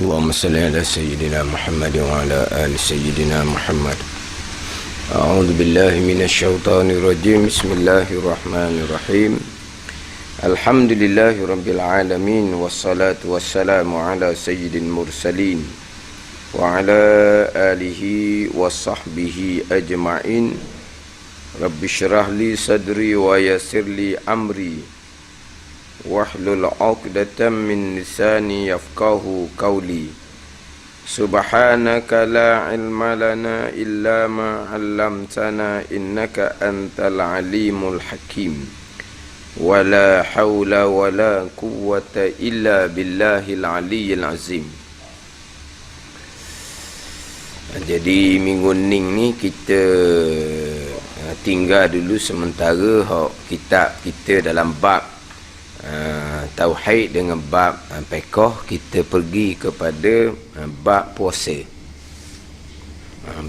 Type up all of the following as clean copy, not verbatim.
اللهم صل على سيدنا محمد وعلى آل سيدنا محمد. أعوذ بالله من الشيطان الرجيم. بسم الله الرحمن الرحيم. الحمد لله رب العالمين، والصلاة والسلام على سيد المرسلين وعلى آله وصحبه أجمعين. رب اشرح لي صدري ويسر لي أمري واحلل عقدة من لساني يفقهوا قولي. سبحانك لا علم لنا إلا ما علمتنا إنك أنت العليم الحكيم. ولا حول ولا قوة إلا بالله العلي العظيم. Jadi minggu ni kita tinggal dulu sementara kitab kita dalam bab tauhid dengan bab fiqh. Kita pergi kepada bab puasa.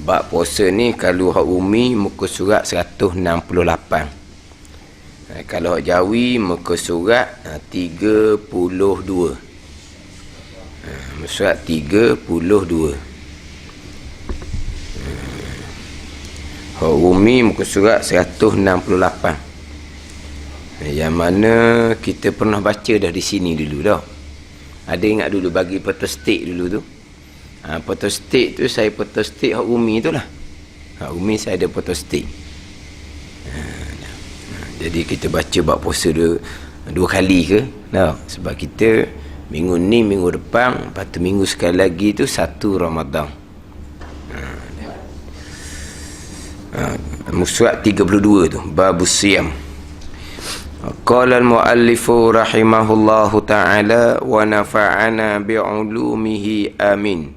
Bab puasa ni kalau hak umi muka surat 168. Kalau hak Jawi muka surat 32. Surat 32. Hak umi muka surat 168. Yang mana kita pernah baca dah di sini dulu dah. Ada ingat dulu bagi petostik dulu tu? Petostik tu saya petostik hak umi tu lah. Hak umi saya ada petostik. Jadi kita baca bab puasa dua kali ke? Nah, sebab kita minggu ni, minggu depan, lepas tu minggu sekali lagi tu 1 Ramadan. Surat 32 tu, Babus Siyam. Qala al-muallifu rahimahullahu ta'ala wa nafa'ana bi'ulumihi amin.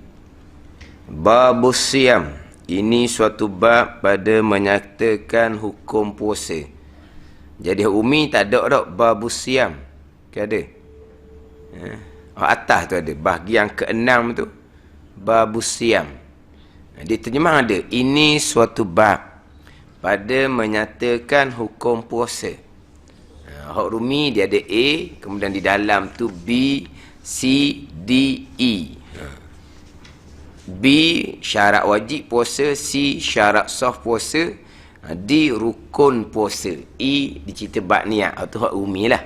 Babus Siyam. Ini suatu bab pada menyatakan hukum puasa. Jadi umi tak ada Babus Siyam. Ke ada? Atas tu ada. Bahagian ke-6 tu Babus Siyam. Dia terjemah ada. Ini suatu bab pada menyatakan hukum puasa. Hak rumi dia ada A, kemudian di dalam tu B, C, D, E. B syarat wajib puasa, C syarat sah puasa, D rukun puasa, E dicerita bab niat. Itu hak rumi lah.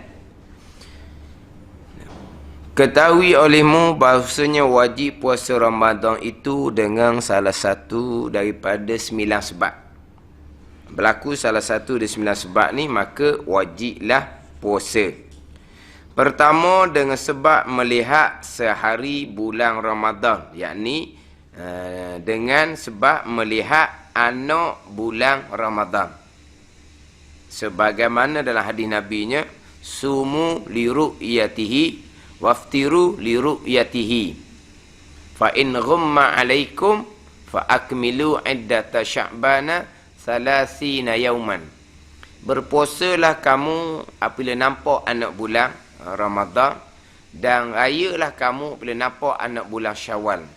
Ketahui olehmu bahawasanya wajib puasa Ramadan itu dengan salah satu daripada 9 sebab. Berlaku salah satu dari 9 sebab ni, maka wajiblah puasa. Pertama, dengan sebab melihat sehari bulan Ramadan, yakni dengan sebab melihat anak bulan Ramadan. Sebagaimana dalam hadis nabinya, sumu li ru'yatihi waftiru li ru'yatihi fa in ghumma alaikum fa akmilu iddata sya'bana salasina yauman. Berpuasalah kamu apabila nampak anak bulan Ramadan, dan rayalah kamu apabila nampak anak bulan Syawal.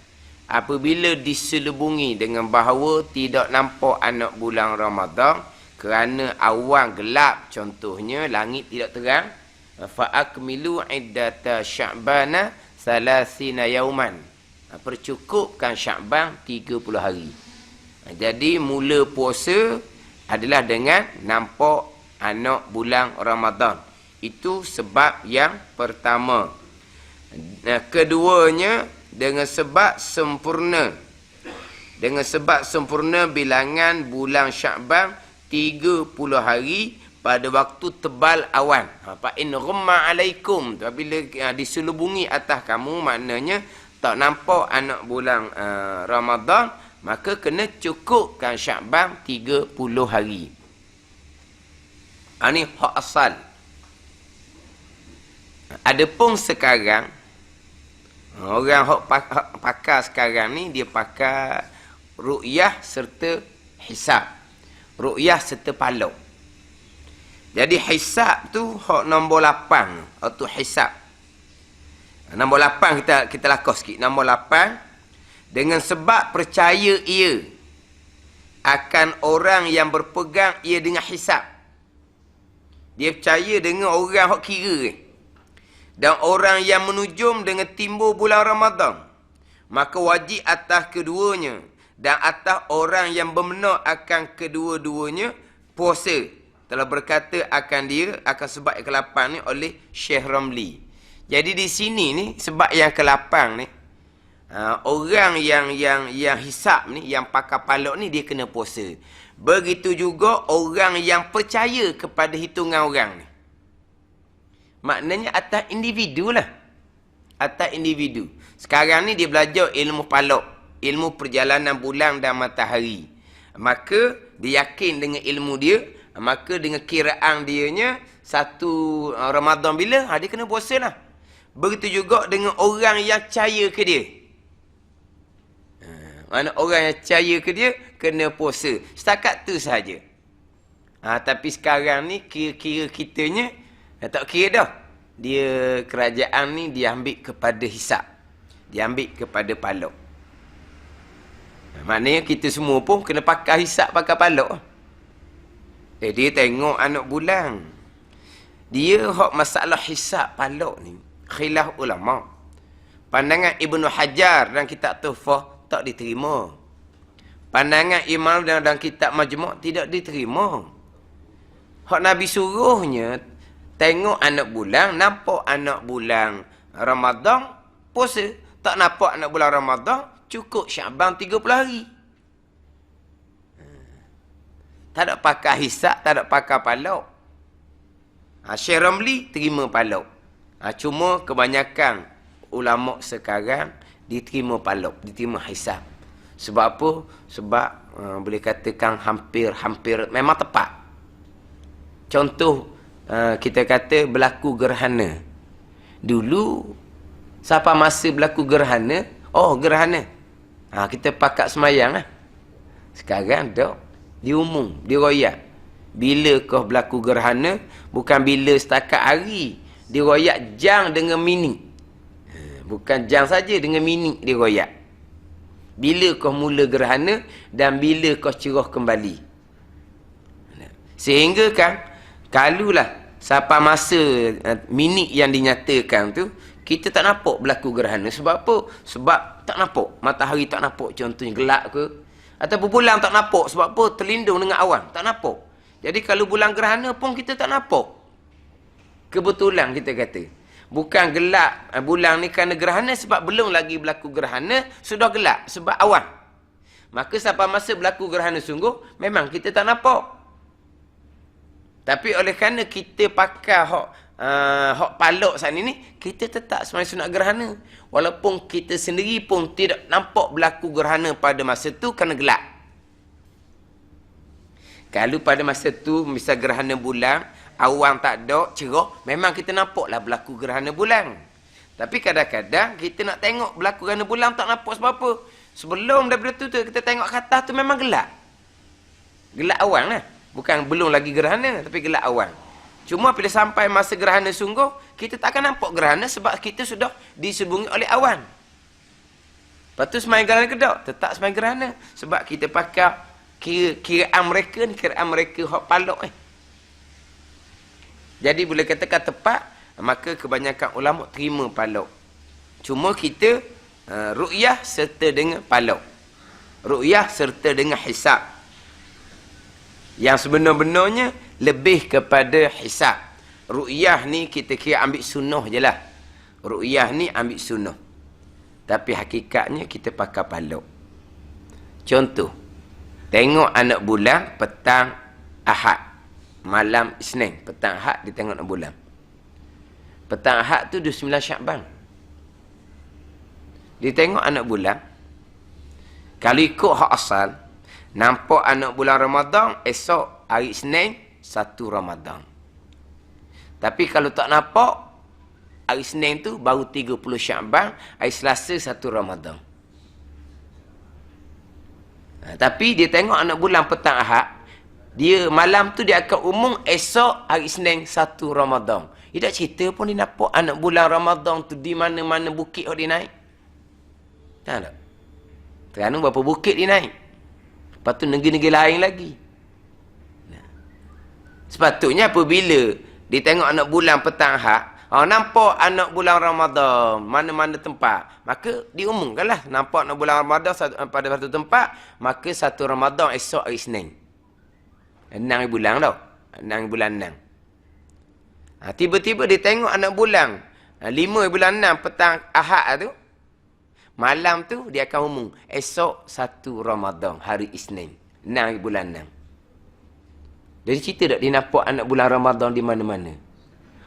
Apabila diselubungi dengan bahawa tidak nampak anak bulan Ramadan kerana awan gelap, contohnya langit tidak terang, fa akmilu iddata sya'bana salasina yauman. Percukupkan Sya'ban 30 hari. Jadi mula puasa adalah dengan nampak anak bulan Ramadan. Itu sebab yang pertama. Keduanya dengan sebab sempurna. Dengan sebab sempurna bilangan bulan Sya'ban 30 hari pada waktu tebal awan. Fa in ghumma alaikum, bila diselubungi atas kamu, maknanya tak nampak anak bulan Ramadan, maka kena cukupkan Sya'ban 30 hari. Ini hak asal. Adapun sekarang, orang hak pakar sekarang ni, dia pakar ru'yah serta hisab. Ru'yah serta palau. Jadi hisab tu hak nombor 8, atau hisab. Nombor 8 kita lakos sikit. Nombor 8, dengan sebab percaya ia akan orang yang berpegang ia dengan hisab. Dia percaya dengan orang hak kira. Dan orang yang menujum dengan timbul bulan Ramadan. maka wajib atas keduanya dan atas orang yang berbenar akan kedua-duanya puasa. Telah berkata akan dia, akan sebab yang ke-8 ni oleh Syekh Ramli. Jadi di sini ni, sebab yang ke-8 ni, orang yang hisap ni, yang pakai palak ni, dia kena puasa. Begitu juga orang yang percaya kepada hitungan orang ni. Maknanya atas individu lah. Atas individu. Sekarang ni dia belajar ilmu palak, ilmu perjalanan bulan dan matahari. Maka dia yakin dengan ilmu dia, maka dengan kiraan dianya satu Ramadan bila, dia kena puasa lah. Begitu juga dengan orang yang percaya ke dia. Mana orang yang percaya ke dia, kena puasa. Setakat tu sahaja. Tapi sekarang ni, kira-kira kitanya, tak kira dah. Dia, kerajaan ni, dia ambil kepada hisap. Dia ambil kepada palak. Maknanya kita semua pun kena pakai hisap, pakai palak. Dia tengok anak bulan. Dia hak masalah hisap palak ni, khilaf ulama. Pandangan Ibnu Hajar dan kitab Tuhfah tak diterima. Pandangan Imam dan kitab Majmu' tidak diterima. Hak Nabi suruhnya tengok anak bulan, nampak anak bulan Ramadan, puasa. Tak nampak anak bulan Ramadan, cukup Syaban 30 hari. Tak ada pakai hisap, tak ada pakai palak. Syekh Ramli terima palak. Cuma kebanyakan ulama sekarang diterima palak, diterima hisap. Sebab apa? Sebab boleh katakan hampir memang tepat. Contoh, kita kata berlaku gerhana. Dulu, siapa masa berlaku gerhana? Oh, gerhana. Kita pakat semayang lah. Sekarang tak. Diumum, diroyak. Bila kau berlaku gerhana, bukan bila setakat hari. Diroyak jam dengan minit. Bukan jam saja, dengan minit diroyak. Bila kau mula gerhana dan bila kau cerah kembali. Sehingga kan, kalulah sampai masa minit yang dinyatakan tu, kita tak nampak berlaku gerhana. Sebab apa? Sebab tak nampak. Matahari tak nampak, contohnya gelap ke. Ataupun bulan tak nampak. Sebab apa? Terlindung dengan awan. Tak nampak. Jadi kalau bulan gerhana pun kita tak nampak. Kebetulan kita kata. Bukan gelap bulan ni kerana gerhana, sebab belum lagi berlaku gerhana, sudah gelap sebab awan. Maka sampai masa berlaku gerhana sungguh, memang kita tak nampak. Tapi oleh kerana kita pakai hak palak saat ini, kita tetap semayang sunat gerhana. Walaupun kita sendiri pun tidak nampak berlaku gerhana pada masa tu kerana gelap. Kalau pada masa tu, misal gerhana bulan, awan tak ada, cerah, memang kita nampaklah berlaku gerhana bulan. Tapi kadang-kadang kita nak tengok berlaku gerhana bulan, tak nampak sebab apa. Sebelum daripada tu kita tengok ke atas tu memang gelap. Gelap awan lah. Bukan belum lagi gerhana, tapi gelap awan. Cuma bila sampai masa gerhana sungguh, kita tak akan nampak gerhana sebab kita sudah diselubungi oleh awan. Lepas tu semayang gerhana ke tak? Tetap semayang gerhana. Sebab kita pakai kiraan mereka ni, kiraan mereka hak palak ni. Jadi boleh katakan tepat, maka kebanyakan ulama terima palak. Cuma kita ru'yah serta dengan palak. Ru'yah serta dengan hisab. Yang sebenar-benarnya lebih kepada hisab. Ru'yah ni kita kira ambil sunnah je lah. Ru'yah ni ambil sunnah. Tapi hakikatnya kita pakai palak. Contoh, tengok anak bulan petang Ahad. Malam Isnin, petang Ahad dia tengok anak bulan. Petang Ahad tu 29 Syakban. Dia tengok anak bulan. Kalau ikut hak asal, nampak anak bulan Ramadan, esok hari Isnin 1 Ramadan. Tapi kalau tak nampak, hari Isnin tu baru 30 Syakban, hari Selasa 1 Ramadan. Tapi dia tengok anak bulan petang Ahad, dia malam tu dia akan umum esok hari Isnin 1 Ramadan. Dia tak cerita pun dia nampak anak bulan Ramadan tu di mana-mana bukit dia naik. Tak tak? Terengganu berapa bukit dia naik. Lepas tu negeri-negeri lain lagi. Sepatutnya apabila dia tengok anak bulan petang Ahad, Nampak anak bulan Ramadan, mana-mana tempat. Maka diumumkanlah, nampak anak bulan Ramadan pada satu tempat, maka satu Ramadan esok hari Isnin. 6 bulan tau. 6 bulan 6. Tiba-tiba dia tengok anak bulan. 5 bulan 6 petang Ahad tu. Malam tu dia akan umum. Esok satu Ramadan, hari Isnin. 6 bulan 6. Jadi cerita tak dia nampak anak bulan Ramadan di mana-mana.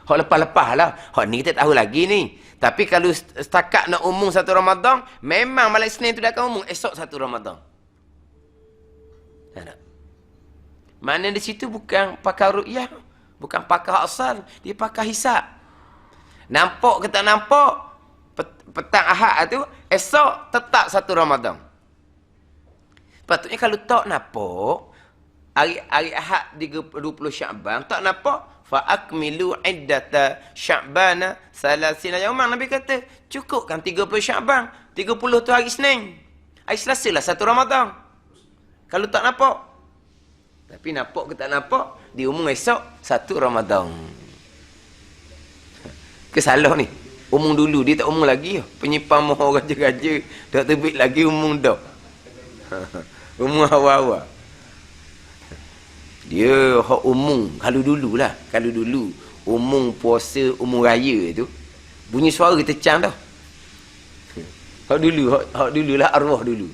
Hak lepas-lepas lah. Hak ni kita tahu lagi ni. Tapi kalau setakat nak umum satu Ramadan, memang malam Isnin tu dah akan umum. Esok satu Ramadan. Tak? Mana di situ bukan pakar ru'yah. Bukan pakar asal. Dia pakar hisab. Nampak ke tak nampak? Petang Ahad tu, esok tetap satu Ramadan. Patutnya kalau tak nampak, hari Ahad 20 Sya'ban, tak nampak, fa'akmilu iddata Sya'bana salasina yawman. Nabi kata, cukupkan 30 Sya'ban. 30 tu hari Isnin. Hari Selasa lah satu Ramadan. Kalau tak nampak. Tapi nampak ke tak nampak, diumum esok satu Ramadan. Kesalah ni. Umum dulu, dia tak umum lagi. Penyimpan mohon raja-raja. Tak terbit lagi umum dah. Umum awal-awal. Dia hak umum kalau dululah. Kalau dulu umum puasa umum raya tu bunyi suara tercam dah. Hak dululah arwah dulu.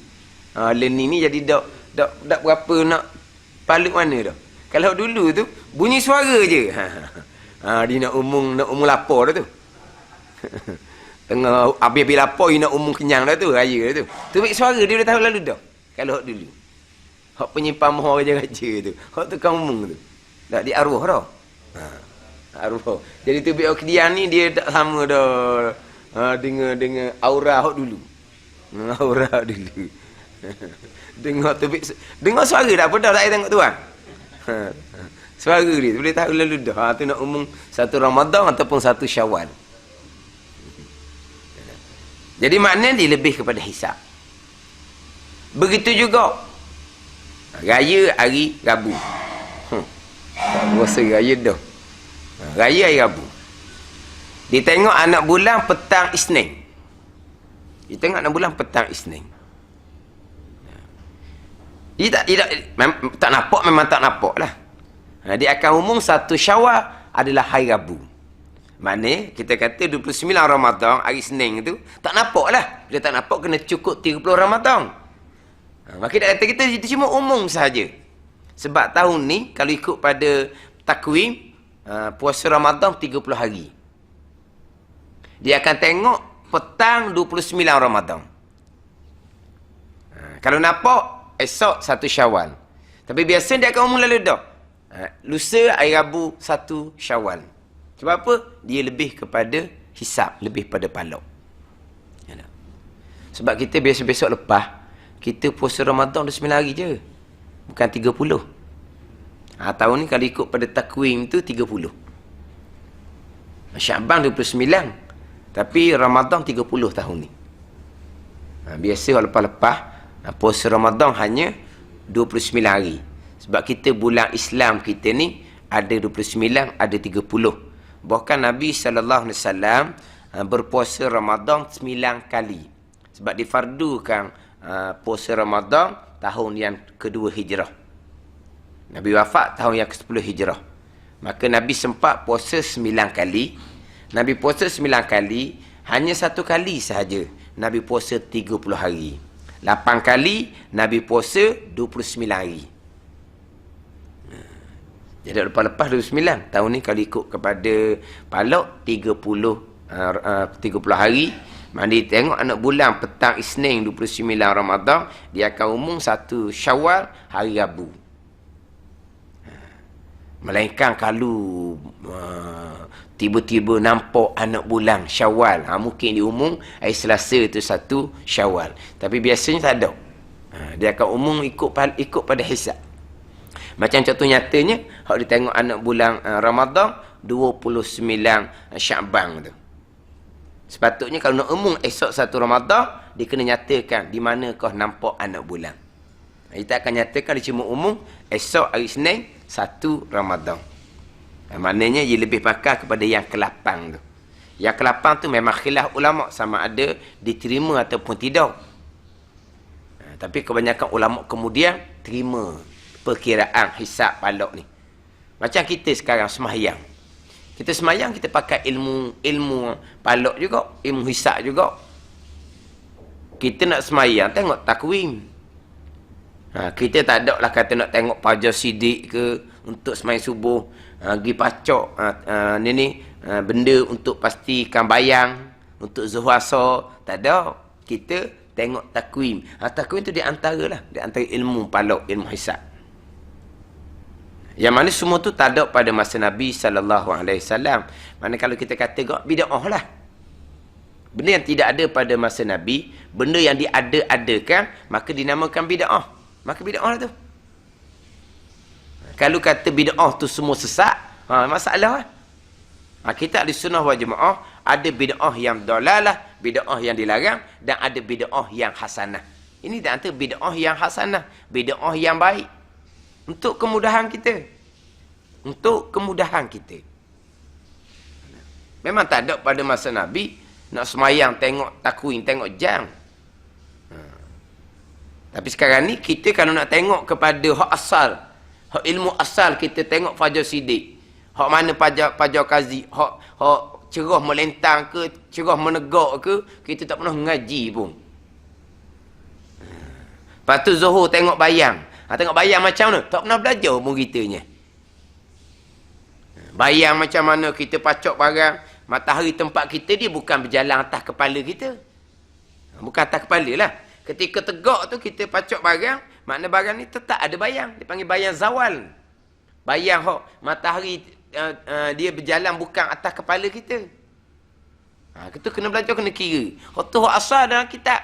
Learning ni jadi dak berapa nak palut mana dah. Kalau dulu tu bunyi suara je. Dia nak umum lapar dah tu. Tengah habis lapar dia nak umum kenyang dah tu raya dah tu. Terbit suara dia dah tahu lalu dah. Kalau hak dulu. Hak penyimpan mohon raja-raja tu. Hak tukang umum tu. Tak, dia arwah dah. Arwah. Jadi tu biar kedian ni dia tak sama dah. Dengan aura hak dulu. Aura dulu. Dengar suara dah apa dah tak tengok tuan. Suara dia boleh tahu lalu dah. Tu nak umum satu Ramadan ataupun satu Syawal. Jadi maknanya dia lebih kepada hisab. Begitu juga raya hari Rabu. Tak berasa raya dah. Raya hari Rabu. Dia tengok anak bulan petang Isnin. Dia tengok anak bulan petang Isnin. Dia tak nampak, memang tak nampak lah. Dia akan umum satu Syawal adalah hari Rabu. Maknanya kita kata 29 Ramadan hari Isnin tu tak nampak lah. Dia tak nampak kena cukup 30 Ramadan. Maka dia kata kita cuma umum sahaja. Sebab tahun ni kalau ikut pada takwim puasa Ramadan 30 hari. Dia akan tengok petang 29 Ramadan. Kalau nampak esok satu Syawal. Tapi biasa dia akan umum lalu dah. Lusa hari Rabu satu Syawal. Sebab apa? Dia lebih kepada hisab, lebih pada palak. Sebab kita besok-besok lepas kita puasa Ramadan 29 hari je. Bukan 30. Tahun ni kalau ikut pada takwim tu 30. Sya'ban 29. Tapi Ramadan 30 tahun ni. Biasa lepas-lepas puasa Ramadan hanya 29 hari. Sebab kita bulan Islam kita ni ada 29, ada 30. Bahkan Nabi SAW berpuasa Ramadan 9 kali. Sebab difardukan puasa Ramadan tahun yang kedua hijrah. Nabi wafat tahun yang ke-10 hijrah. Maka Nabi sempat puasa 9 kali. Nabi puasa 9 kali, hanya satu kali sahaja Nabi puasa 30 hari. 8 kali Nabi puasa 29 hari. Jadi lepas-lepas 29. Tahun ni kalau ikut kepada palak 30 hari. Mandi tengok anak bulan petang Isnin 29 Ramadan, dia akan umum satu Syawal hari Rabu. Melainkan kalau tiba-tiba nampak anak bulan Syawal, mungkin diumum hari Selasa itu satu Syawal. Tapi biasanya tak ada. Dia akan umum ikut pada hisab. Macam contoh nyatanya, hak dia tengok anak bulan Ramadan 29 Sya'ban tu. Sepatutnya kalau nak umum esok satu Ramadan, dia kena nyatakan di manakah nampak anak bulan. Kita akan nyatakan dia cuma umum esok hari Isnin satu Ramadan. Maknanya dia lebih pakar kepada yang ke-8 tu. Yang ke-8 tu memang khilaf ulama sama ada diterima ataupun tidak. Tapi kebanyakan ulama kemudian terima perkiraan hisab palak ni. Macam kita sekarang sembahyang. Kita sembahyang kita pakai ilmu palak juga, ilmu hisab juga. Kita nak sembahyang tengok takwim. Kita tak ada lah kata nak tengok fajar sidik ke untuk sembahyang subuh, pergi pacak benda untuk pastikan bayang untuk zuhur asar, tak ada. Kita tengok takwim. Takwim tu di antara ilmu palak, ilmu hisab. Yang mana semua tu tak ada pada masa Nabi SAW. Mana kalau kita kata bid'ah lah. Benda yang tidak ada pada masa Nabi, benda yang diada-adakan, maka dinamakan bid'ah. Maka bid'ah lah tu. Kalau kata bid'ah tu semua sesat, masalah lah. Kita ahli sunnah wal jamaah, ada bid'ah yang dalalah, bid'ah yang dilarang, dan ada bid'ah yang hasanah. Ini di antara bid'ah yang hasanah, bid'ah yang baik. Untuk kemudahan kita. Untuk kemudahan kita. Memang tak ada pada masa Nabi, nak semayang tengok takwim, tengok jam. Tapi sekarang ni kita kalau nak tengok kepada hak asal, hak ilmu asal, kita tengok fajar sidik. Hak mana fajar kazi, hak cerah melentang ke, cerah menegak ke, kita tak pernah mengaji pun. Lepas tu zuhur tengok bayang. Tengok bayang macam mana? Tak pernah belajar pun kitanya. Bayang macam mana kita pacak barang. Matahari tempat kita dia bukan berjalan atas kepala kita. Bukan atas kepala lah. Ketika tegak tu kita pacak barang, makna barang ni tetap ada bayang. Dia panggil bayang zawal. Bayang matahari dia berjalan bukan atas kepala kita. Kita kena belajar, kena kira. Tu hak asal dalam kitab.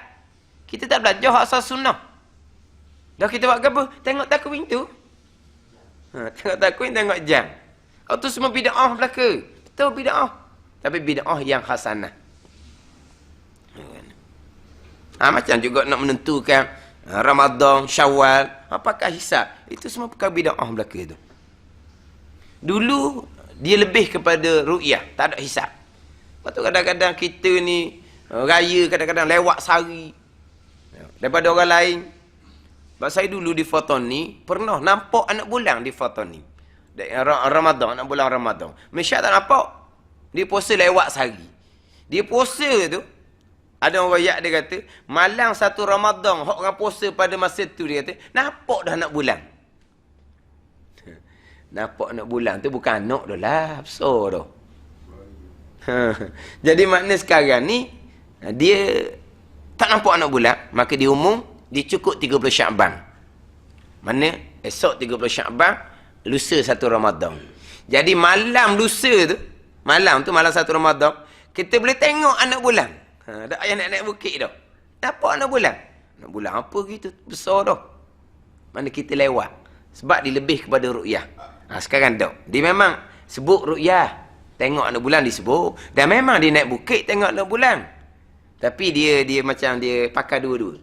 Kita tak belajar hak asal sunnah. Dah kita buat apa? Tengok takwim tu. Tengok takwim, tengok jam. Tu semua bid'ah belaka. Betul bid'ah. Tapi bid'ah yang hasanah. Macam juga nak menentukan Ramadan, Syawal, apakah hisab. Itu semua perkara bid'ah belaka tu. Dulu dia lebih kepada ru'yah, tak ada hisab. Lepas tu kadang-kadang kita ni raya, kadang-kadang lewat sehari daripada orang lain. Sebab saya dulu di Fatani pernah nampak anak bulan di Fatani. Ramadan, anak bulan Ramadan. Malaysia tak nampak. Dia puasa lewat sehari. Dia puasa tu, ada orang rakyat dia kata, malang satu Ramadan, orang puasa pada masa tu, dia kata, nampak dah anak bulan. Nampak anak bulan tu bukan anak dah lah, besar dah. Jadi makna sekarang ni, dia tak nampak anak bulan, maka dia umum, dia cukup 30 Syakban. Mana esok 30 Syakban, lusa satu Ramadan. Jadi malam lusa tu, malam satu Ramadan, kita boleh tengok anak bulan. Tak payah naik bukit dah. Nampak anak bulan. Anak bulan apa gitu? Besar dah. Mana kita lewat. Sebab dia lebih kepada ru'yah. Sekarang tak. Dia memang sebut ru'yah. Tengok anak bulan disebut. Dan memang dia naik bukit tengok anak bulan. Tapi dia macam dia pakai dua-dua.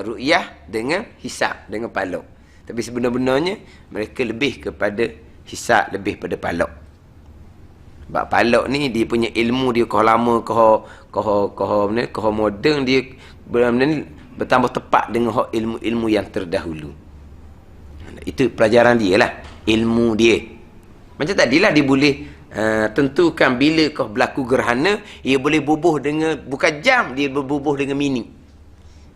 Ru'yah dengan hisab, dengan palak. Tapi sebenar-benarnya, mereka lebih kepada hisab, lebih pada palak. Sebab palak ni dia punya ilmu dia kau lama kau moden, dia benar-benar ni bertambah tepat dengan ilmu yang terdahulu. Itu pelajaran dia lah, ilmu dia. Macam tadilah dia boleh tentukan bila kau berlaku gerhana, ia boleh bubuh dengan bukan jam, dia berbubuh dengan minit.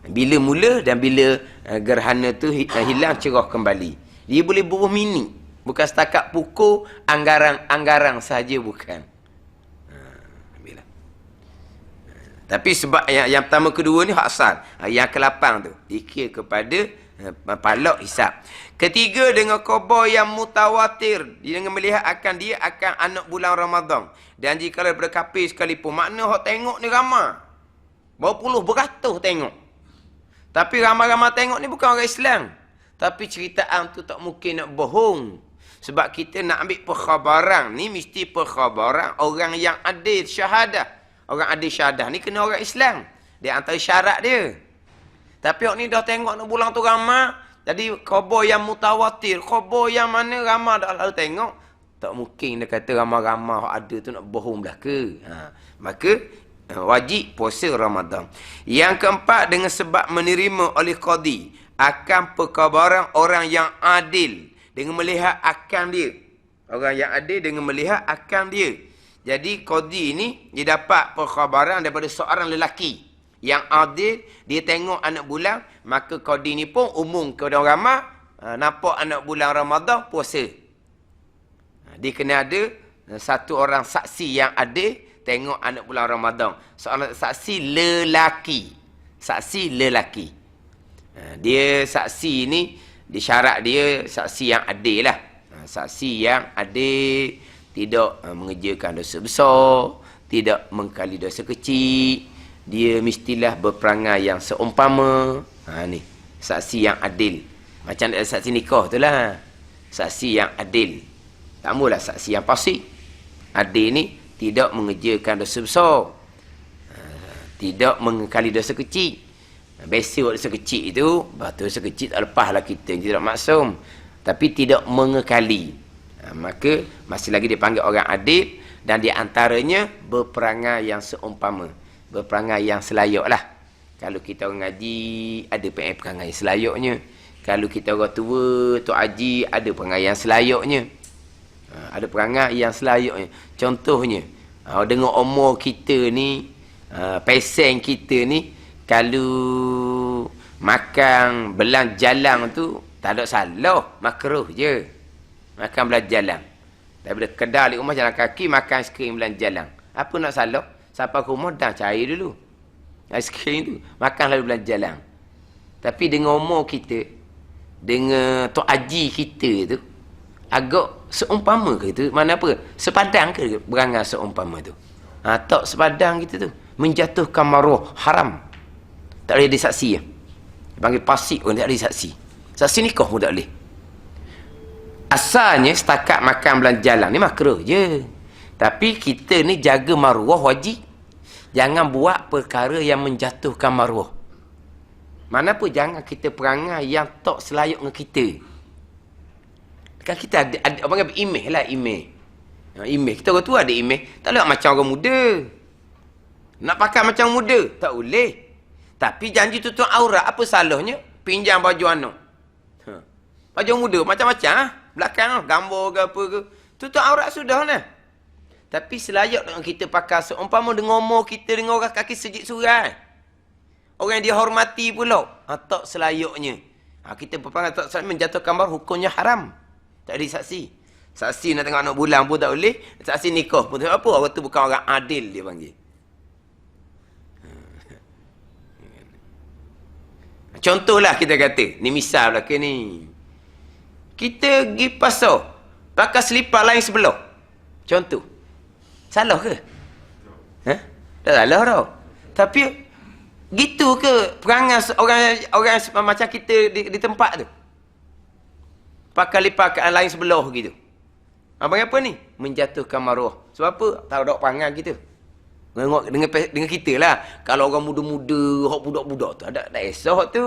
Bila mula dan bila gerhana tu hilang, cerah kembali. Dia boleh bubuh minit. Bukan setakat pukul, anggaran sahaja bukan. Tapi sebab yang pertama kedua ni hak asal. Yang ke-8 tu dikira kepada palak hisab. Ketiga, dengan khabar yang mutawatir, dengan melihat dia akan anak bulan Ramadan. Dan jika daripada kafir sekalipun, makna hak tengok ni ramai. Berpuluh beratus tengok. Tapi ramai-ramai tengok ni bukan orang Islam. Tapi ceritaan tu tak mungkin nak bohong. Sebab kita nak ambil perkhabaran ni, mesti perkhabaran orang yang adil syahadah. Orang adil syahadah ni kena orang Islam. Dia antara syarat dia. Tapi orang ni dah tengok nak bulan tu ramai. Jadi khabar yang mutawatir, khabar yang mana ramai dah lalu tengok. Tak mungkin dia kata ramai-ramai ada tu nak bohong belaka. Maka wajib puasa Ramadan. Yang keempat, dengan sebab menerima oleh qadi akan perkabaran orang yang adil dengan melihat akam dia. Orang yang adil dengan melihat akam dia. Jadi qadi ni dia dapat perkhabaran daripada seorang lelaki yang adil, dia tengok anak bulan, maka qadi ni pun umum kepada orang ramai, nampak anak bulan Ramadan puasa. Dia kena ada satu orang saksi yang adil tengok anak bulan Ramadan. Seorang saksi lelaki. Saksi lelaki. Dia saksi ni, disyarat dia saksi yang adil lah. Saksi yang adil, tidak mengerjakan dosa besar, tidak mengkali dosa kecil. Dia mestilah berperangai yang seumpama. Ni, saksi yang adil. Macam ada saksi nikah tu lah. Saksi yang adil. Tak mulalah saksi yang fasik. Adil ni tidak mengerjakan dosa besar. Tidak mengkali dosa kecil. Biasa dosa kecil itu, dosa kecil tak lepaslah kita, tidak maksum. Tapi tidak mengekali. Maka masih lagi dipanggil orang adil, dan di antaranya berperangai yang seumpama. Berperangai yang selayaklah. Kalau kita orang ngaji, ada perangai yang selayaknya. Kalau kita orang tua, Tok Haji, ada perangai yang selayaknya. Ada perangai yang selayaknya. Contohnya, dengan umur kita ni, pesen kita ni, kalau makan belang jalang tu, tak ada salah, makruh je. Makan belang jalang. Daripada kedai di rumah jalan kaki, makan aiskrim belang jalang. Apa nak salah? Sampai ke rumah dah cair dulu. Aiskrim tu, makan lalu belang jalang. Tapi dengan umur kita, dengan Tok Haji kita tu, agak seumpama ke itu? Mana apa? Sepadang ke berangan seumpama tu? Tak sepadang kita tu. Menjatuhkan maruah haram. Tak boleh ada saksi ya. Panggil pasik pun tak ada saksi. Saksi nikah pun tak boleh. Asalnya setakat makan belanjalan ni makruh je. Tapi kita ni jaga maruah wajib. Jangan buat perkara yang menjatuhkan maruah. Mana pun jangan kita perangai yang tak selayak dengan kita. Kan kita ada apa panggil imej lah, imej. Imej. Kita orang tua ada imej. Tak boleh macam orang muda. Nak pakai macam muda, tak boleh. Tapi janji tutup aurat, apa salahnya? Pinjam baju anak. Baju muda, macam-macam. Belakang, gambar ke apa ke. Tutup aurat sudah lah. Tapi selayak dengan kita pakai seumpama dengan umur kita dengan orang kaki sejik surai. Orang yang dihormati pula. Tak selayaknya. Kita berperangai tak selayaknya menjatuhkan gambar, hukumnya haram. Tak ada saksi. Saksi nak tengok anak bulan pun tak boleh. Saksi nikah pun tak apa. Orang tu bukan orang adil dia panggil. Contohlah kita kata. Ni misal lah ke ni. Kita pergi pasar. Pakai selipar lain sebelah. Contoh. Salah ke? Tak salah tau. Tapi gitu ke perangai orang macam kita di tempat tu? Pakai lipat lain sebelah gitu. Abang apa ni? Menjatuhkan maruah. Sebab apa? Tak ada perangai kita. Tengok dengan kita lah. Kalau orang muda-muda, hak budak-budak tu, tak esok tu.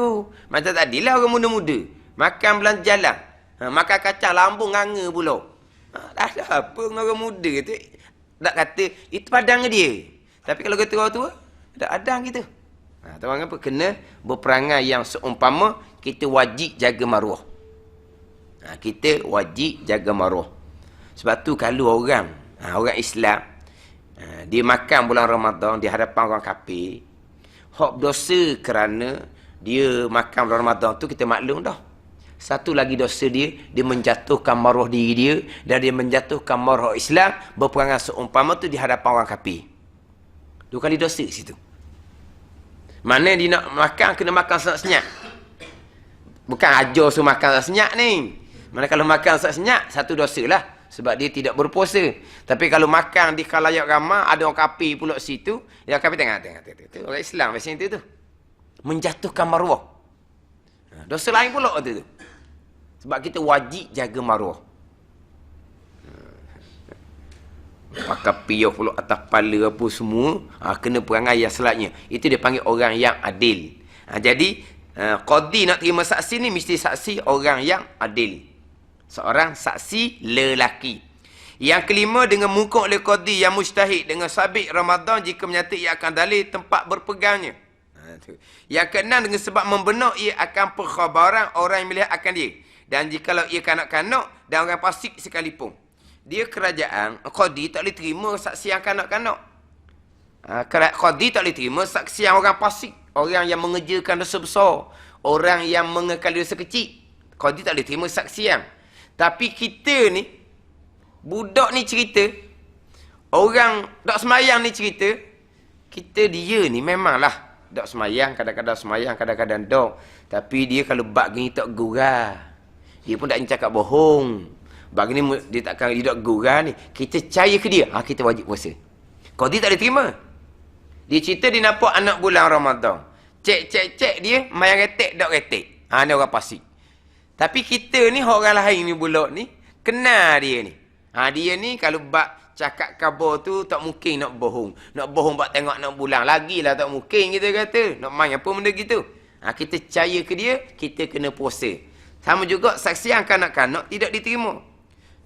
Macam tadi lah orang muda-muda. Makan belanjalan. Makan kacang, lambung nganga pula. Dah ada apa dengan orang muda tu. Tak kata, itu padang dia. Tapi kalau kata orang tua, tak ada kita. Tahu apa? Kena berperangai yang seumpama, kita wajib jaga maruah. Kita wajib jaga maruah. Sebab tu kalau orang Islam, dia makan bulan Ramadan di hadapan orang kafir, hak dosa kerana dia makan bulan Ramadan tu kita maklum dah. Satu lagi dosa dia menjatuhkan maruah diri dia, dan dia menjatuhkan maruah Islam, berperangai seumpama tu di hadapan orang kafir. 2 kali dosa situ. Mana dia nak makan, kena makan senyap-senyap. Bukan ajar suruh makan senyap ni. Mana kalau makan senyap, satu dosa lah. Sebab dia tidak berpuasa. Tapi kalau makan di khalayak ramai, ada orang kafir pula situ, yang kafir tengok. Orang Islam macam itu tu. Menjatuhkan maruah. Dosa lain pula tu. Sebab kita wajib jaga maruah. Pakai piyah pula atas kepala apa semua, kena perangai yang selatnya. Itu dia panggil orang yang adil. Jadi qadi nak terima saksi ni mesti saksi orang yang adil. Seorang saksi lelaki. Yang kelima, dengan menghukum oleh qadi yang mujtahid dengan sabit Ramadan jika menyata ia akan dalil tempat berpegangnya. Yang keenam, dengan sebab membenar ia akan perkhabaran orang yang melihat akan dia. Dan jikalau ia kanak-kanak dan orang fasik sekalipun. Dia kerajaan, qadi tak boleh terima saksi yang kanak-kanak. Qadi tak boleh terima saksi yang orang fasik. Orang yang mengerjakan dosa besar. Orang yang mengekali dosa kecil. Qadi tak boleh terima saksi yang. Tapi kita ni, budak ni cerita, orang tak semayang ni cerita, kita dia ni memanglah tak semayang, kadang-kadang semayang, kadang-kadang tak. Tapi dia kalau bab gini tak gurau. Dia pun tak cakap bohong. Bab gini dia takkan dia tak gurau ni. Kita percaya ke dia, kita wajib puasa. Kalau dia tak boleh terima. Dia cerita dia nampak anak bulan Ramadan. Cek dia, mayang retek, tak retek. Ni orang pasik. Tapi kita ni, orang lain ni bulak ni, kenal dia ni. Dia ni kalau bak cakap khabar tu tak mungkin nak bohong. Nak bohong bak tengok nak bulan. Lagilah tak mungkin kita kata. Nak main apa benda gitu. Kita percaya ke dia, kita kena puasa. Sama juga saksi yang kanak-kanak tidak diterima.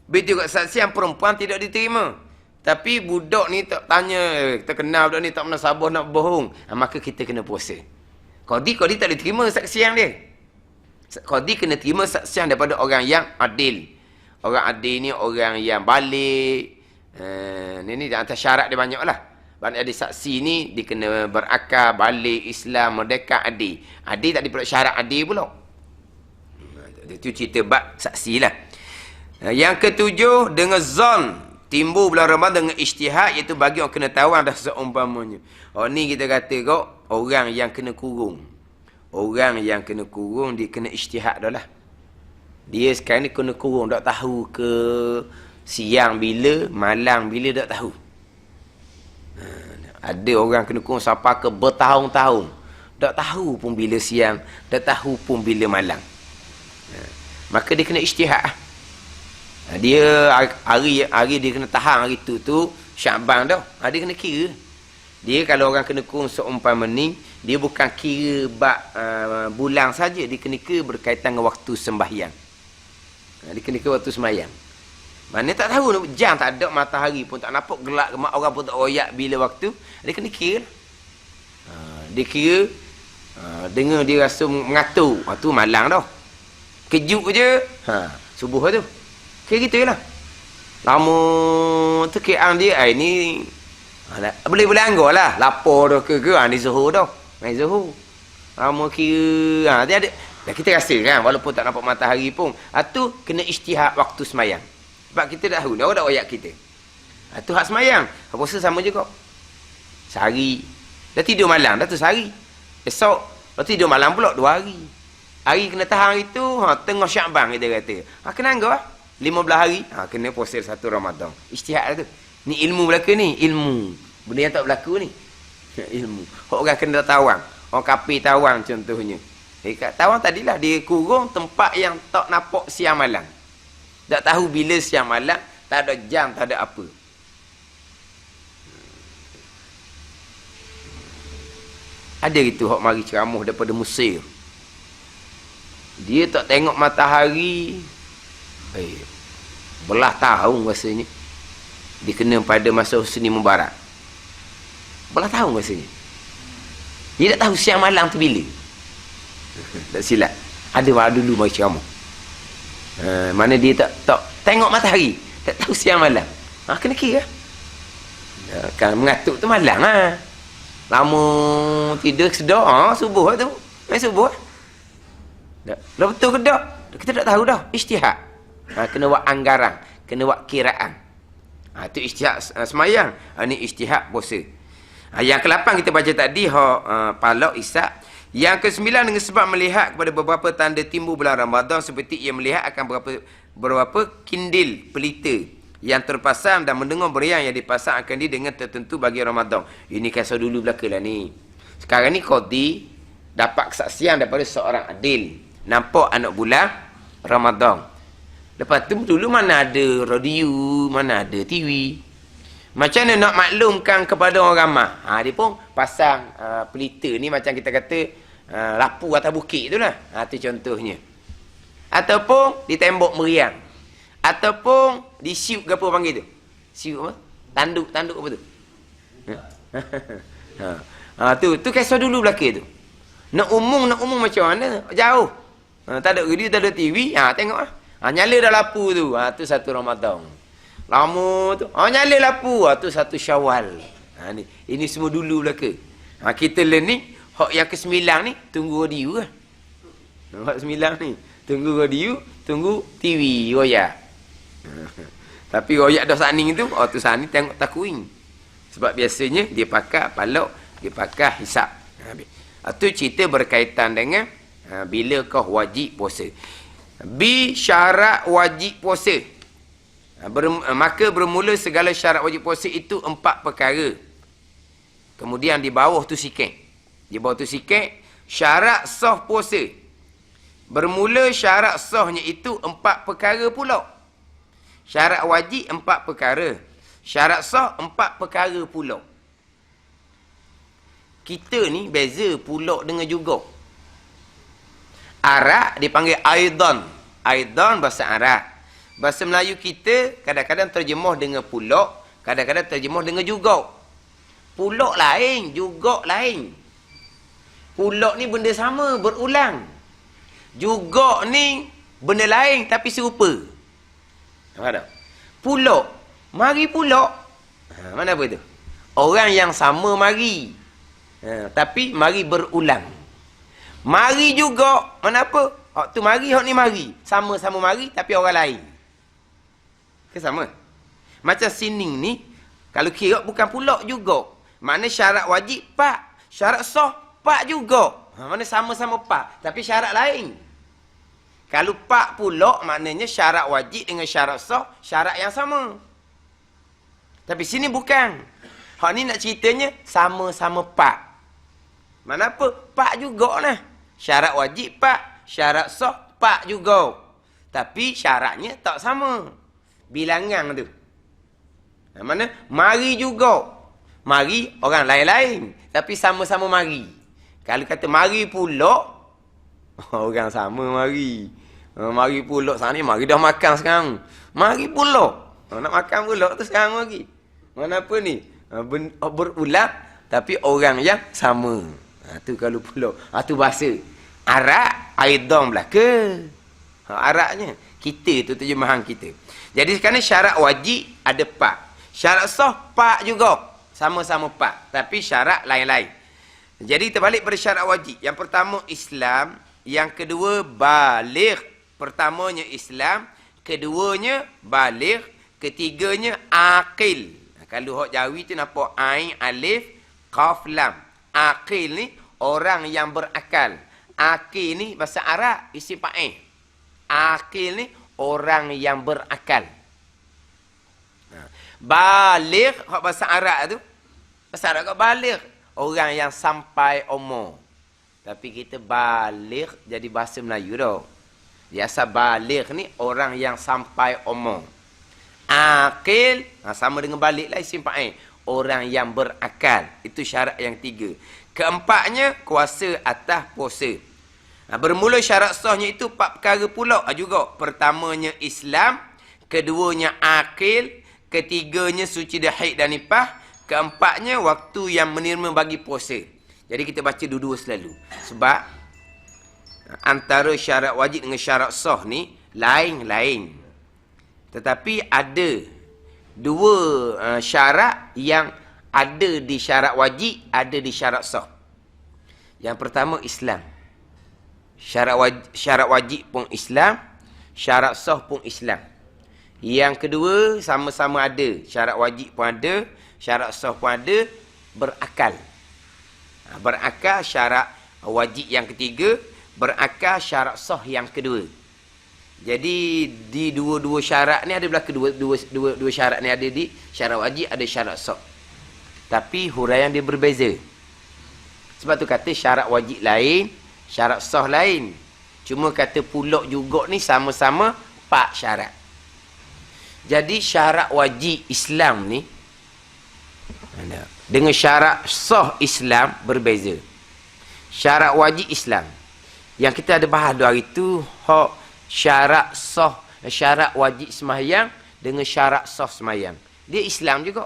Begitu juga saksi yang perempuan tidak diterima. Tapi budak ni tak tanya, kita kenal budak ni tak pernah sabar nak bohong. Maka kita kena puasa. Qadi tak diterima saksi yang dia. Qadi kena terima saksi yang daripada orang yang adil. Orang adil ni orang yang balik. Ini antara syarat dia banyak lah. Banyak ada saksi ni, dia kena berakal, balik, Islam, merdeka, adil. Adil tak diperlukan syarat adil pula. Itu cerita bab saksi lah. Yang ketujuh, dengan zon. Timbul bulan Ramadan dengan ijtihad, iaitu bagi orang kena tawan dah seumpamanya. Ni kita kata kok, orang yang kena kurung. Orang yang kena kurung, dia kena ijtihad dah lah. Dia sekarang ni kena kurung, tak tahu ke siang bila, malam bila, tak tahu. Ada orang kena kurung sampai ke bertahun-tahun. Tak tahu pun bila siang, tak tahu pun bila malam. Maka dia kena ijtihad. Dia hari dia kena tahan hari tu Syaban dah. Dia kena kira. Dia kalau orang kena kurung seumpama ni, dia bukan kira bab bulan saja, dia kena kira berkaitan dengan waktu sembahyang. Dia kena kira waktu sembahyang. Mana tak tahu jam tak ada, matahari pun tak nampak, gelap gemak, orang pun tak royak bila waktu. Dia kena kira. Dia kira dengar dia rasa mengatur. Tu malang dah. Kejut je, subuh tu. Kira gitu lah. Lama tu keang dia, ni boleh anggar lah. Lapor dah ke ni Zuhur dah. Main Zuhur. Lama kira, dia ada. Dan kita rasa kan, walaupun tak nampak matahari pun, tu kena ijtihad waktu semayang. Sebab kita dah tahu, orang dah royak kita. Tu hak semayang. Puasa sama juga. Sehari. Dah tidur malam, dah tu sehari. Esok, dah tidur malam pula 2 hari. Hari kena tahan hari tu, tengah Syaban kita kata. Kena anggap 15 hari, kena puasa 1 Ramadan. Ijtihad lah tu. Ni ilmu berlaku ni, ilmu. Benda yang tak berlaku ni. Ilmu. Orang kena tawang. Orang kafir tawang contohnya. Kat tawang tadilah dia kurung tempat yang tak nampak siang malam. Tak tahu bila siang malam, tak ada jam, tak ada apa. Ada gitu hok mari ceramah daripada Mesir. Dia tak tengok matahari. Belah tahun rasanya. Dia kena pada masa Husni Mubarak. Belah tahun rasanya. Dia tak tahu siang malam tu bila. Tak silap. Ada dulu mari ceramah. Mana dia tak tengok matahari, tak tahu siang malam. Kena kira. Kan mengatuk tu malam lama tidur sedar, subuh tu. Subuh. Dah betul ke tak? Kita tak tahu dah. Ijtihad. Kena buat anggaran, kena buat kiraan. Tu ijtihad semayang. Ni ijtihad puasa. Yang ke-8 kita baca tadi Palak Isak. Yang ke-9, dengan sebab melihat kepada beberapa tanda timbul bulan Ramadan, seperti ia melihat akan beberapa kindil pelita yang terpasang dan mendengar beriang yang dipasang akan dia dengan tertentu bagi Ramadan. Ini kisah dulu belakalah ni. Sekarang ni qadi dapat kesaksian daripada seorang adil, nampak anak bulan Ramadan. Lepas tu dulu mana ada radio, mana ada TV. Macam mana nak maklumkan kepada orang ramai? Dia pun pasang pelita ni macam kita kata lapu atas bukit tu lah. Itu contohnya. Ataupun di tembok meriang. Ataupun disiup ke apa panggil tu? Siup apa? Tanduk apa tu? Tu kisah dulu belaka tu. Nak umum macam mana? Jauh. Tak ada radio, tak ada TV. Tengok lah. Nyala dah lapu tu. Tu satu Ramadan. Lama tu. Nyala lapu. Tu satu Syawal. Ini semua dulu belaka. Kita learn ni. Hak yang ke-9 ni. Tunggu radio lah. Hak 9 ni. Tunggu radio. Tunggu TV. Royak. Tapi royak dah saning tu. Tu saning tengok takwing. Sebab biasanya dia pakai palak. Dia pakai hisap. Itu cerita berkaitan dengan bilakah wajib puasa. Syarat wajib puasa. Maka bermula segala syarat wajib puasa itu 4 perkara. Kemudian di bawah tu sikit. Syarat sah puasa. Bermula syarat sahnya itu 4 perkara pula. Syarat wajib 4 perkara. Syarat sah 4 perkara pula. Kita ni beza pula dengan juga. Arak dipanggil aidan. Aidan bahasa Arab. Bahasa Melayu kita kadang-kadang terjemah dengan pula, kadang-kadang terjemah dengan juga. Pula lain, juga lain. Pula ni benda sama, berulang. Juga ni benda lain tapi serupa. Nampak tak? Pula, mari pula. Mana apa tu? Orang yang sama mari. Tapi mari berulang. Mari juga. Mana apa? Hak tu mari, hak ni mari. Sama-sama mari tapi orang lain. Ke sama? Macam sining ni, kalau kira bukan pula juga. Mana syarat wajib 4. Syarat sah 4 juga. Mana sama-sama 4. Tapi syarat lain. Kalau 4 pula, maknanya syarat wajib dengan syarat sah, syarat yang sama. Tapi sini bukan. Hak ni nak ceritanya sama-sama 4. Mana apa? 4 juga lah. Syarat wajib 4. Syarat sah 4 juga. Tapi syaratnya tak sama. Bilangan tu. Mana? Mari juga. Mari orang lain-lain. Tapi sama-sama mari. Kalau kata mari pula, orang sama mari. Mari pula sana ni. Mari dah makan sekarang. Mari pula. Nak makan pula tu sekarang lagi. Mana apa ni? Berulang. Tapi orang yang sama. Tu kalau pula. Tu bahasa Arab, aidan belaka. Arabnya. Kita tu terjemahan kita. Jadi sekarang syarat wajib ada 4. Syarat sah 4 juga. Sama-sama 4. Tapi syarat lain-lain. Jadi terbalik pada syarat wajib. Yang pertama Islam. Yang kedua baligh. Pertamanya Islam. Keduanya baligh. Ketiganya aqil. Kalau hak Jawi tu nampak ain, alif, qaf, lam. Aqil ni orang yang berakal. Aqil ni bahasa Arab isim fa'il. Aqil ni orang yang berakal. Baligh hak bahasa Arab tu. Bahasa Arab kat baligh. Orang yang sampai umur. Tapi kita baligh jadi bahasa Melayu dah. Biasa baligh ni orang yang sampai umur. Aqil sama dengan balik lah isim fa'il. Orang yang berakal. Itu syarat yang 3. Keempatnya kuasa atas puasa. Bermula syarat sahnya itu 4 perkara pula juga. Pertamanya Islam, keduanya aqil, ketiganya suci dah haid dan nifas, keempatnya waktu yang menerima bagi puasa. Jadi kita baca dua-dua selalu. Sebab antara syarat wajib dengan syarat sah ni lain-lain. Tetapi ada 2 syarat yang ada di syarat wajib, ada di syarat sah. Yang pertama Islam. Syarat wajib pun Islam, syarat sah pun Islam. Yang kedua sama-sama ada. Syarat wajib pun ada, syarat sah pun ada, berakal. Berakal syarat wajib yang ketiga, berakal syarat sah yang kedua. Jadi di dua-dua syarat ni ada belaka dua syarat ni ada di syarat wajib, ada syarat sah. Tapi huraian dia berbeza. Sebab tu kata syarat wajib lain, syarat sah lain. Cuma kata pula juga ni sama-sama 4 syarat. Jadi syarat wajib Islam ni dengan syarat sah Islam berbeza. Syarat wajib Islam yang kita ada bahas hari tu, hak syarat sah syarat wajib sembahyang dengan syarat sah sembahyang. Dia Islam juga.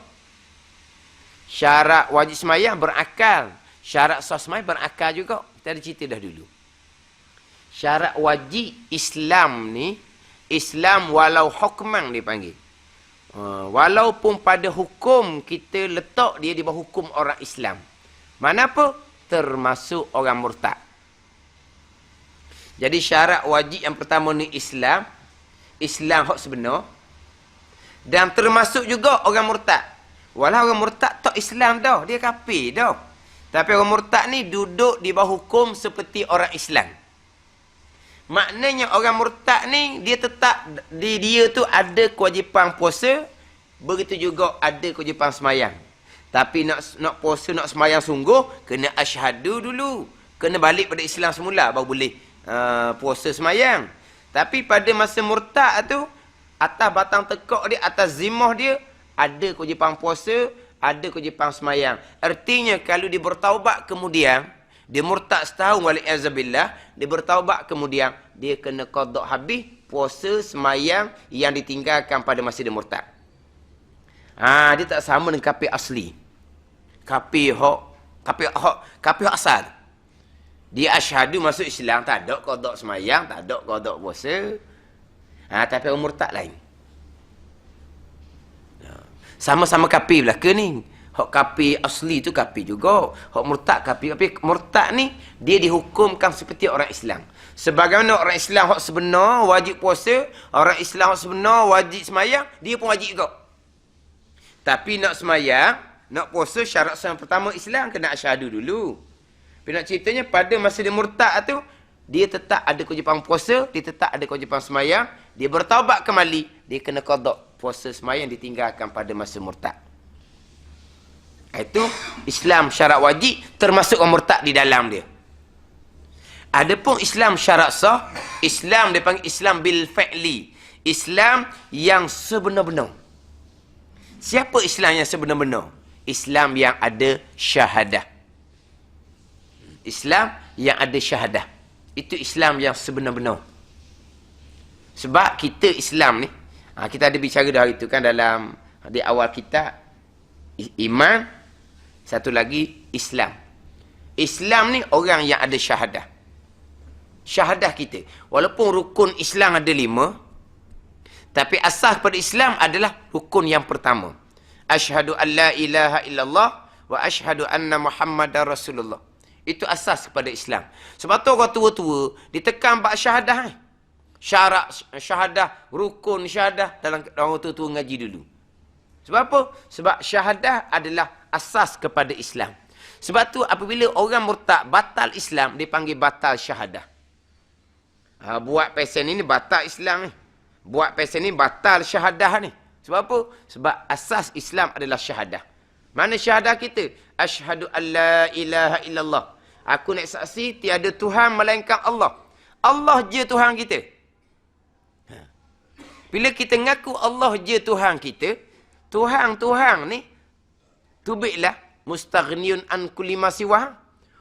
Syarat wajib sembahyang berakal. Syarat sah sembahyang berakal juga. Kita ada cerita dah dulu. Syarat wajib Islam ni, Islam walau hukman dipanggil. Walaupun pada hukum kita letak dia di bawah hukum orang Islam. Mana apa? Termasuk orang murtad. Jadi syarat wajib yang pertama ni Islam. Islam hak sebenar. Dan termasuk juga orang murtad. Walau orang murtad tak Islam dah. Dia kafir dah. Tapi orang murtad ni duduk di bawah hukum seperti orang Islam. Maknanya orang murtad ni dia tetap dia tu ada kewajipan puasa, begitu juga ada kewajipan semayang. Tapi nak puasa, nak semayang sungguh, kena asyhadu dulu. Kena balik pada Islam semula baru boleh puasa semayang. Tapi pada masa murtad tu, atas batang tekak dia, atas zimmah dia, ada kewajipan puasa, ada kewajipan semayang. Artinya kalau dia bertaubat kemudian, dia murtad setahun wali'azabillah, dia bertaubat kemudian, dia kena qada habis puasa semayang yang ditinggalkan pada masa dia murtad. Dia tak sama dengan kafir asli. Kafir asal. Dia asyhadu masuk Islam, tak ada qada semayang, tak ada qada puasa. Tapi orang murtad lain. Sama-sama kafir belaka ni. Hak kafir asli tu kafir juga. Hak murtad kafir. Tapi murtad ni, dia dihukumkan seperti orang Islam. Sebagaimana orang Islam hak sebenar wajib puasa, orang Islam hak sebenar wajib semayang, dia pun wajib juga. Tapi nak semayang, nak puasa, syarat yang pertama Islam kena asyhadu dulu. Tapi nak ceritanya pada masa dia murtad tu, dia tetap ada kewajipan puasa, dia tetap ada kewajipan semayang, dia bertaubat kembali, dia kena qada puasa semayang ditinggalkan pada masa murtad. Itu Islam syarat wajib, termasuk orang murtad di dalam dia. Adapun Islam syarat sah, Islam dia panggil Islam bil fa'li. Islam yang sebenar-benar. Siapa Islam yang sebenar-benar? Islam yang ada syahadah. Islam yang ada syahadah. Itu Islam yang sebenar-benar. Sebab kita Islam ni, kita ada bicara dah itu kan dalam di awal kita, iman, satu lagi Islam. Islam ni orang yang ada syahadah. Syahadah kita. Walaupun rukun Islam ada 5, tapi asas pada Islam adalah rukun yang pertama. Asyhadu an la ilaha illallah wa asyhadu anna Muhammadar Rasulullah. Itu asas kepada Islam. Sebab tu orang tua-tua ditekan bab syahadah ni. Syarat syahadah, rukun syahadah dalam orang tua-tua ngaji dulu. Sebab apa? Sebab syahadah adalah asas kepada Islam. Sebab tu apabila orang murtad batal Islam, dia panggil batal syahadah. Buat pesen ini batal Islam ni. Buat pesen ini batal syahadah ni. Sebab apa? Sebab asas Islam adalah syahadah. Mana syahadah kita? Asyhadu an la ilaha illallah. Aku nak saksi tiada Tuhan melainkan Allah. Allah je Tuhan kita. Bila kita ngaku Allah je Tuhan kita, Tuhan ni tubiklah mustaghniyun an kulli ma siwa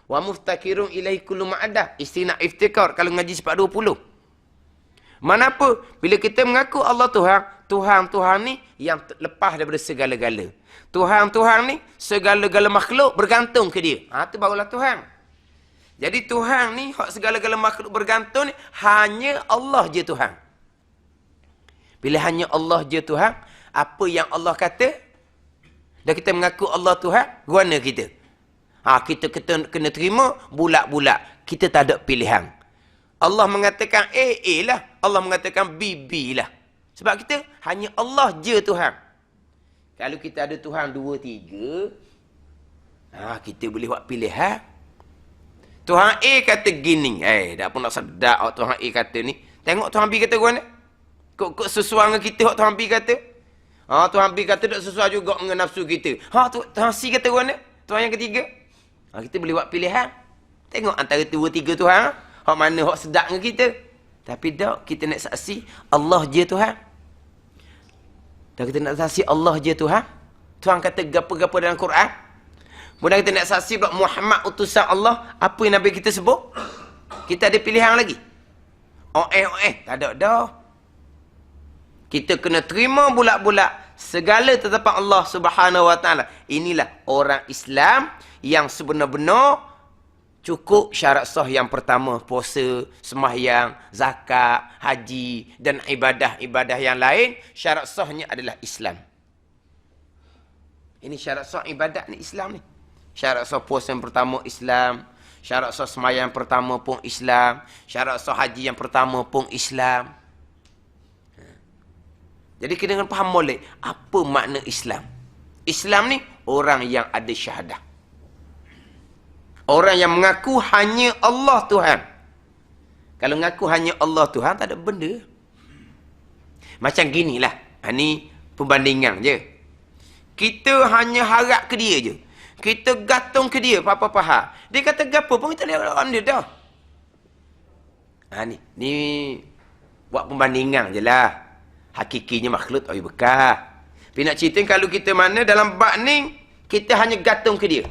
wa muftakirun ilaihi kullu ma ada. Istina iftikar kalau ngaji 420. Mana apa? Bila kita mengaku Allah Tuhan ni yang lepas daripada segala-gala. Tuhan ni segala-gala makhluk bergantung ke dia. Itu barulah Tuhan. Jadi Tuhan ni hak segala-gala makhluk bergantung ni hanya Allah je Tuhan. Bila hanya Allah je Tuhan, apa yang Allah kata, dan kita mengaku Allah Tuhan, guana kita. Kita kena terima bulat-bulat. Kita tak ada pilihan. Allah mengatakan A lah. Allah mengatakan B lah. Sebab kita hanya Allah je Tuhan. Kalau kita ada Tuhan 2, 3, kita boleh buat pilihan. Tuhan A kata gini. Dah pun nak sedap Tuhan A kata ni. Tengok Tuhan B kata guana. Kok sesuai dengan kita Tuhan B kata. Tuhan B kata tak sesuai juga dengan nafsu kita. Tuhan C kata guana. Tuhan yang ketiga. Kita boleh buat pilihan. Tengok antara 2, 3 Tuhan. Hak mana hak sedap dengan kita. Tapi tak, kita nak saksi Allah je Tuhan. Dan kita nak saksi Allah je Tuhan. Tuhan kata gapa-gapa dalam Quran. Kemudian kita nak saksi pula Muhammad utusan Allah. Apa yang Nabi kita sebut? Kita ada pilihan lagi. Tak ada dah. Kita kena terima bulat-bulat segala tetapan Allah Subhanahu Wa Taala. Inilah orang Islam yang sebenar-benar cukup syarat sah yang pertama, puasa, sembahyang, zakat, haji dan ibadah-ibadah yang lain. Syarat sahnya adalah Islam. Ini syarat sah ibadat ni Islam ni. Syarat sah puasa yang pertama Islam. Syarat sah sembahyang yang pertama pun Islam. Syarat sah haji yang pertama pun Islam. Jadi kita kena faham molek apa makna Islam. Islam ni orang yang ada syahadah. Orang yang mengaku hanya Allah Tuhan. Kalau mengaku hanya Allah Tuhan, tak ada benda. Macam ginilah. Ini perbandingan je. Kita hanya harap ke dia je. Kita gantung ke dia, apa-apa. Dia kata gapo pun kita lihat orang dia dah. Ni buat perbandingan je lah. Hakikinya makhluk tak bekah. Tapi nak cerita kalau kita mana dalam bab ni, kita hanya gantung ke dia.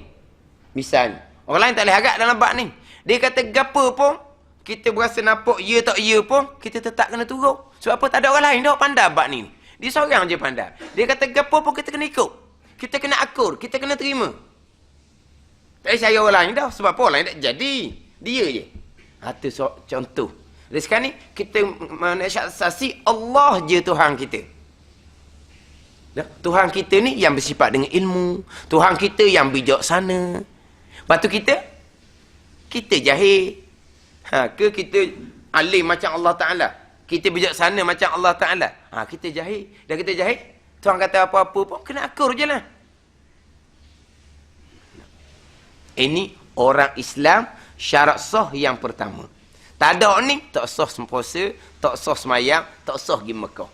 Misalnya. Orang lain tak boleh harap dalam bab ni. Dia kata gapo pun, kita berasa nampak ya tak ya pun, kita tetap kena turut. Sebab apa? Tak ada orang lain dah pandai bab ni. Dia seorang je pandai. Dia kata gapo pun kita kena ikut. Kita kena akur, kita kena terima. Tak payah cari orang lain dah. Sebab apa? Orang lain tak jadi. Dia je. Itu contoh. Jadi sekarang ni, kita menasyaksasi Allah je Tuhan kita. Tuhan kita ni yang bersifat dengan ilmu. Tuhan kita yang bijaksana. Lepas tu kita jahil. Ke kita alim macam Allah Ta'ala. Kita bijaksana macam Allah Ta'ala. Kita jahil. Dah kita jahil, Tuhan kata apa-apa pun, kena akur je lah. Ini orang Islam, syarat sah yang pertama. Tak ada ni, tak sah puasa, tak sah semayang, tak sah pergi Mekah.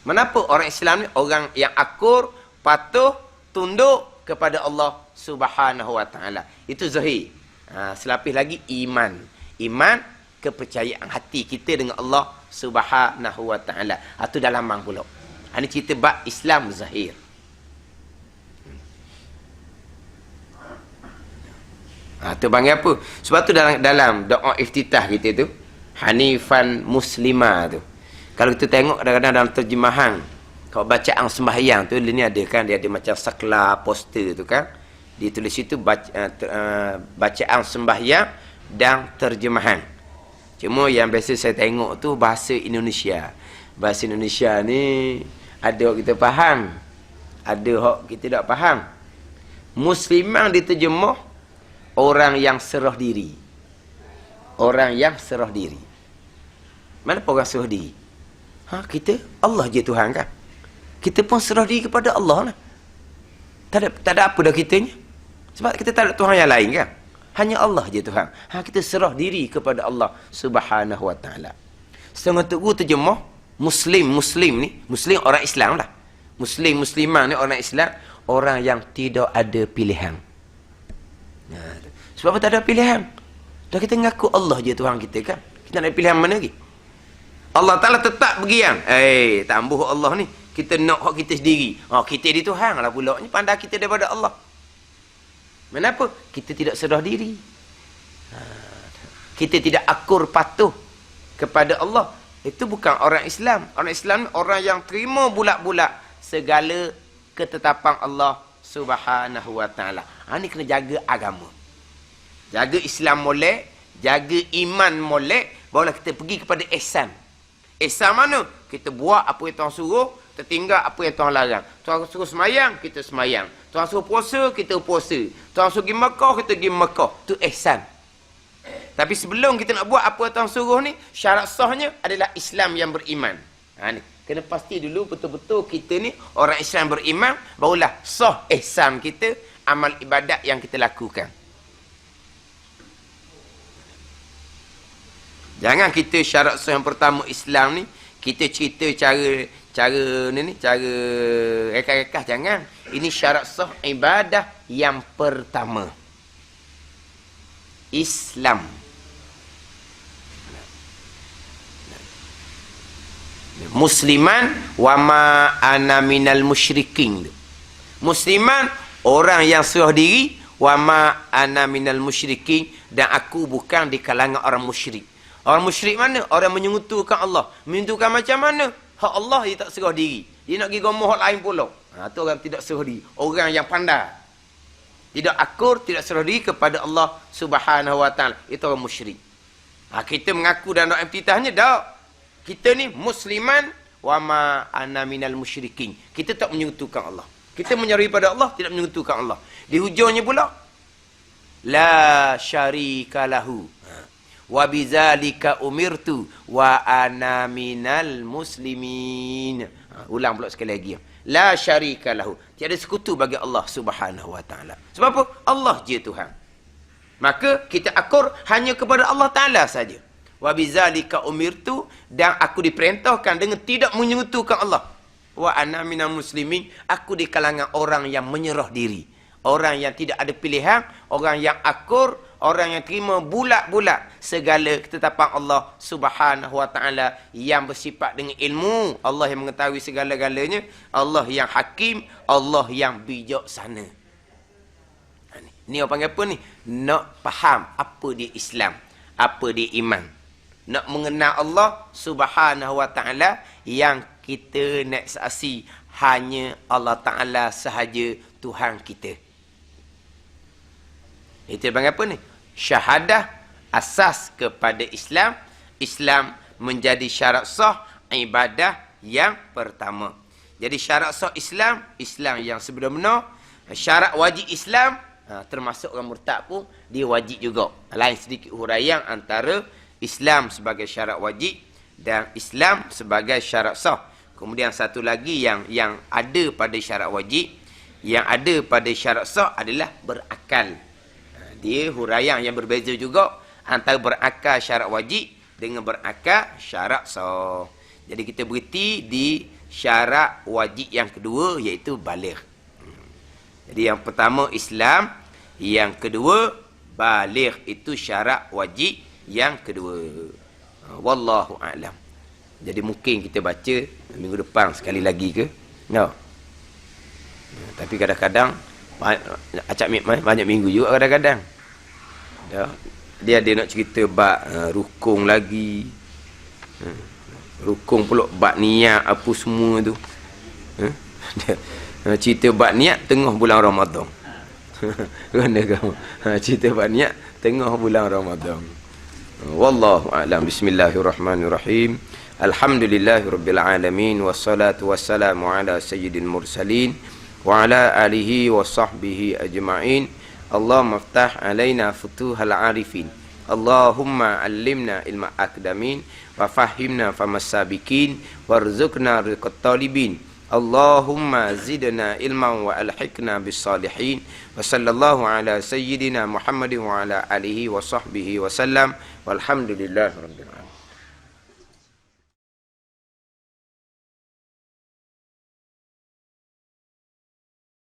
Kenapa orang Islam ni orang yang akur, patuh, tunduk kepada Allah Subhanahu Wa Taala. Itu zahir. Selapis lagi iman. Iman, kepercayaan hati kita dengan Allah Subhanahu Wa Taala. Itu dalaman pula. Ini cerita bab Islam zahir. Itu panggil apa? Sebab tu dalam doa iftitah kita tu, Hanifan Muslimah tu. Kalau kita tengok kadang-kadang dalam terjemahan, kalau bacaan sembahyang tu, ni ada kan, dia ada macam saklar, poster tu kan. Ditulis situ bacaan sembahyang dan terjemahan. Cuma yang biasa saya tengok tu bahasa Indonesia. Bahasa Indonesia ni ada hak kita faham, ada hak kita tak faham. Muslimah diterjemah orang yang serah diri. Orang yang serah diri. Mana orang serah diri? Kita Allah je Tuhan kan. Kita pun serah diri kepada Allah lah. Tak ada apa dah kitanya. Sebab kita tak ada Tuhan yang lain kan. Hanya Allah je Tuhan. Kita serah diri kepada Allah Subhanahu Wa Taala. Setengah tu terjemah Muslim ni. Muslim orang Islam lah. Muslimah ni orang Islam. Orang yang tidak ada pilihan. Sebab apa tak ada pilihan? Dah kita ngaku Allah je Tuhan kita kan. Kita nak ada pilihan mana lagi? Allah Ta'ala tetap bergiang. Tambuh Allah ni. Kita nak hak kita sendiri. Kita di Tuhan lah pula. Ni pandai kita daripada Allah. Kenapa? Kita tidak sedar diri. Kita tidak akur patuh kepada Allah. Itu bukan orang Islam. Orang Islam orang yang terima bulat-bulat segala ketetapan Allah Subhanahu Wa Taala. Ini kena jaga agama. Jaga Islam molek, jaga iman molek, barulah kita pergi kepada ihsan. Ihsan mana? Kita buat apa yang Tuhan suruh, kita tinggal apa yang Tuhan larang. Tuhan suruh semayang, kita semayang. Tuhan suruh puasa, kita puasa. Tuhan suruh pergi Mekah, kita pergi Mekah. Itu ihsan. Tapi sebelum kita nak buat apa yang Tuhan suruh ni, syarat sahnya adalah Islam yang beriman. Ni. Kena pasti dulu betul-betul kita ni orang Islam beriman, barulah sah ihsan kita, amal ibadat yang kita lakukan. Jangan kita syarat sah yang pertama Islam ni, kita cerita cara rekas-rekas, jangan. Ini syarat sah ibadah yang pertama. Islam. Musliman wa ma ana minal musyrikin. Musliman orang yang serah diri, wa ma ana minal musyrikin, dan aku bukan di kalangan orang musyrik. Orang musyrik mana? Orang menyentuhkan Allah. Menyentuhkan macam mana? Hak Allah dia tak serah diri. Dia nak pergi gomoh hak lain pula. Tu orang tidak serah diri. Orang yang pandai. Tidak akur, tidak serah diri kepada Allah Subhanahu wa taala. Itu orang musyrik. Kita mengaku dan doa iftitahnya tak. Kita ni musliman wa ma ana minal musyrikin. Kita tak menyentuhkan Allah. Kita menyerah pada Allah, tidak menyentuhkan Allah. Di hujungnya pula la syarika lahu. Wa bizalika umirtu wa ana minal muslimin. Ulang pula sekali lagi. La syarika lahu. Tiada sekutu bagi Allah Subhanahu wa taala. Sebab apa? Allah je Tuhan. Maka kita akur hanya kepada Allah Taala saja. Wa bizalika umirtu, dan aku diperintahkan dengan tidak menyentuhkan Allah. Wa ana minal muslimin, aku di kalangan orang yang menyerah diri. Orang yang tidak ada pilihan, orang yang akur, orang yang terima bulat-bulat segala ketetapan Allah Subhanahu wa taala yang bersifat dengan ilmu. Allah yang mengetahui segala-galanya, Allah yang hakim, Allah yang bijaksana. Ni orang panggil apa ni? Nak faham apa dia Islam, apa dia iman. Nak mengenal Allah Subhanahu wa taala yang kita nak saksi hanya Allah Taala sahaja Tuhan kita. Itu panggil apa ni? Syahadah asas kepada Islam. Islam menjadi syarat sah ibadah yang pertama. Jadi syarat sah Islam, Islam yang sebenar-benar. Syarat wajib Islam, termasuk orang murtad pun dia wajib juga. Lain sedikit huraian antara Islam sebagai syarat wajib dan Islam sebagai syarat sah. Kemudian satu lagi yang ada pada syarat wajib, yang ada pada syarat sah adalah berakal. Dia huraian yang berbeza juga antara berakal syarat wajib dengan berakal syarat sah. Jadi kita berhenti di syarat wajib yang kedua, iaitu baligh. Jadi yang pertama Islam, yang kedua baligh. Itu syarat wajib yang kedua. Wallahu a'lam. Jadi mungkin kita baca minggu depan sekali lagi ke? No. Tapi kadang-kadang acak banyak minggu juga kadang-kadang. Dia nak cerita bab rukun lagi. Rukun pula bab niat apa semua tu. Cerita bab niat tengah bulan Ramadan. Kena kamu. Cerita bab niat tengah bulan Ramadan. Wallahu a'lam. Bismillahirrahmanirrahim. Alhamdulillahirabbil alamin, wassalatu wassalamu ala sayyidil mursalin wa ala alihi wa sahbihi ajma'in. Allahumma iftah alaina futuhal arifin. Allahumma allimna ilma akdamin wa fahimna famasabikin warzuqna riqat talibin. Allahumma zidna ilman wa alhiqna bis salihin. Wa sallallahu ala sayyidina Muhammadin wa ala alihi wa sahbihi wa sallam. Walhamdulillahirabbil alamin.